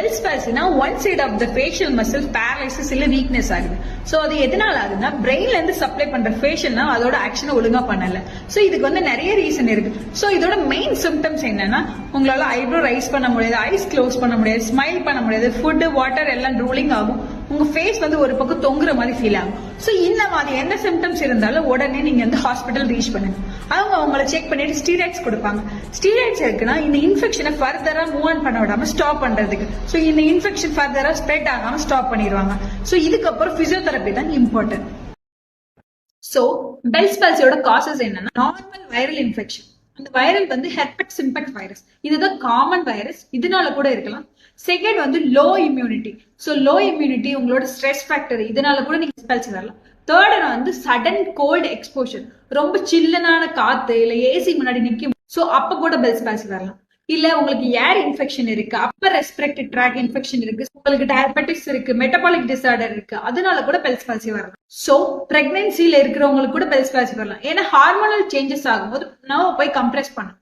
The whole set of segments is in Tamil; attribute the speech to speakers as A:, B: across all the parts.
A: பெல்ஸ் பால்சினா one side of the facial muscle paralysis இல்ல வீக்னஸ் ஆகுது. சோ அது எதனால ஆகுதுன்னா பிரெயின்ல இருந்து சப்ளை பண்ற ஃபேஷியல்னா அதோட ஆக்ஷனை ஒழுங்கா பண்ணல. சோ இதுக்கு நிறைய ரீசன் இருக்கு. சோ இதோட மெயின் சிம்டம்ஸ் என்னன்னா உங்களால ஐப்ரோ ரைஸ் பண்ண முடியாது, ஐஸ் க்ளோஸ் பண்ண முடியாது, ஸ்மைல் பண்ண முடியாது, ஃபுட் வாட்டர் எல்லாம் ட்ரூலிங் ஆகும், உங்க ஃபேஸ் ஒரு பக்கம் தொங்குற மாதிரி ஃபீல் ஆகும். சோ இந்த மாதிரி எந்த சிம்டம்ஸ் இருந்தாலும் உடனே நீங்க ஹாஸ்பிட்டல் ரீச் பண்ணுங்க. அவங்க உங்களை செக் பண்ணிட்டு ஸ்டீராய்ட்ஸ் கொடுப்பாங்க. ஸ்டீராய்ட்ஸ் இருக்குன்னா இந்த இன்ஃபெக்ஷனை ஃபர்தரா மூவ் ஆன் பண்ண விடாம ஸ்டாப் பண்றதுக்கு. சோ இந்த இன்ஃபெக்ஷன் ஃபர்தரா ஸ்ப்ரெட் ஆகாம ஸ்டாப் பண்ணிடுவாங்க. சோ இதுக்கப்புறம் பிசியோதெரபி தான் இம்பார்ட்டன்ட். சோ பெல்ஸ் பால்சியோட காசஸ் என்னன்னா நார்மல் வைரல் இன்ஃபெக்ஷன். அந்த வைரல் ஹெர்பெட் சிம்பெக்ஸ் வைரஸ், இதுதான் காமன் வைரஸ், இதனால கூட இருக்கலாம். Second low immunity. So low immunity உங்களோட ஸ்ட்ரெஸ் ஃபேக்டர், இதனால கூட நீங்க பால்சி வரலாம். தேர்ட் சடன் கோல்டு எக்ஸ்போஷர், ரொம்ப சில்லனான காத்து இல்ல ஏசி முன்னாடி நிக்கும், சோ அப்ப கூட பெல்ஸ் பால்சி வரலாம். இல்ல உங்களுக்கு ஏர் இன்ஃபெக்ஷன் இருக்கு, அப்பர் ரெஸ்பிரேட்டரி ட்ராக் இன்ஃபெக்ஷன் இருக்கு, உங்களுக்கு டயபெட்டிக்ஸ் இருக்கு, மெட்டபாலிக் டிசார்டர் இருக்கு, அதனால கூட பெல்ஸ் பால்சி வரலாம். சோ பிரெக்னன்சில இருக்கிறவங்களுக்கு கூட பெல்ஸ் பால்சி வரலாம். ஏன்னா ஹார்மோனல் சேஞ்சஸ் ஆகும்போது நம்ம போய் கம்ப்ரெஸ் பண்ணும்.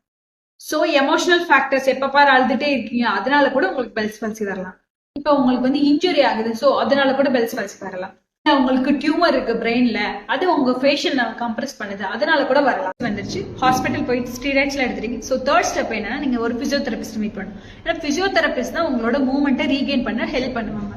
A: சோ எமோஷனல் ஃபேக்டர்ஸ், எப்ப பாரு அழுதுட்டே இருக்கீங்க, அதனால கூட உங்களுக்கு பெல்ஸ் பால்சி வரலாம். இப்ப உங்களுக்கு இன்ஜுரி ஆகுது, சோ அதனால கூட பெல்ஸ் பால்சி வரலாம். உங்களுக்கு டியூமர் இருக்கு பிரெயின்ல, அது உங்க ஃபேஷியல் கம்ப்ரெஸ் பண்ணுது, அதனால கூட வரலாம். வந்துருச்சு ஹாஸ்பிட்டல் போயிட்டு ஸ்டீராய்ட்ஸ்ல எடுத்துறீங்க. சோ தேர்ட் ஸ்டெப் என்னன்னா நீங்க ஒரு பிசியோதெரபிஸ்ட் மீட் பண்ணணும். ஏன்னா பிசியோதெரபிஸ்ட் தான் உங்களோட மூவ்மெண்ட்டை ரீகெயின் பண்ண ஹெல்ப் பண்ணுவாங்க.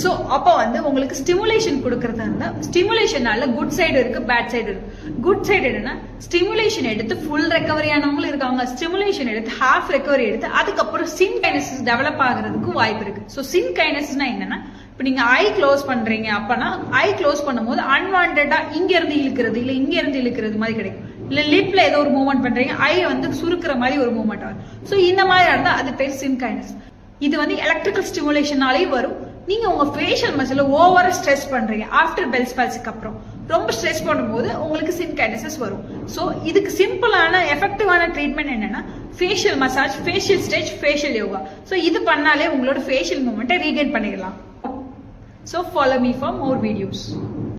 A: சோ அப்போ உங்களுக்கு ஸ்டிமுலேஷன் கொடுக்கறதா இருந்தா ஸ்டிமுலேஷனால குட் சைடு இருக்கு, பேட் சைடு இருக்கு. குட் சைடு என்னன்னா ஸ்டிமுலேஷன் எடுத்து ஃபுல் ரெக்கவரி ஆனவங்களும் இருக்காங்க, ஸ்டிமுலேஷன் எடுத்து ஹாஃப் ரெக்கவரி எடுத்து அதுக்கப்புறம் சின் கைனசிஸ் டெவலப் ஆகுறதுக்கு வாய்ப்பு இருக்கு. சோ சின் கைனசிஸ்னா என்னன்னா இப்ப நீங்க ஐ க்ளோஸ் பண்றீங்க, அப்பனா ஐ க்ளோஸ் பண்ணும்போது அன்வான்டா இங்க இருந்து இழுக்கிறது இல்ல இங்க இருந்து இழுக்கிறது மாதிரி கிடைக்கும். இல்ல லிப்ல ஏதோ ஒரு மூவ்மெண்ட் பண்றீங்க, ஐ சுருக்குற மாதிரி ஒரு மூவ்மெண்ட் ஆகும். சோ இந்த மாதிரி இருந்தா அது பேர் சின் கைனசிஸ். இது எலக்ட்ரிக்கல் ஸ்டிமுலேஷனாலேயும் வரும். நீங்க உங்க ஃபேஷியல் மசில ஓவரா ஸ்ட்ரெஸ் பண்றீங்க ஆஃப்டர் பெல்ஸ் பால்சிக்கு அப்புறம், ரொம்ப ஸ்ட்ரெஸ் பண்ணும்போது உங்களுக்கு சின் கைனசிஸ் வரும். சோ இதுக்கு சிம்பிளான எஃபெக்டிவான ட்ரீட்மெண்ட் என்னன்னா facial massage, facial stretch, facial yoga. So இது பண்ணாலே உங்களோட ஃபேஷியல் மூவ்மெண்ட்டை ரீகெயின் பண்ணிடலாம். So follow me for more videos.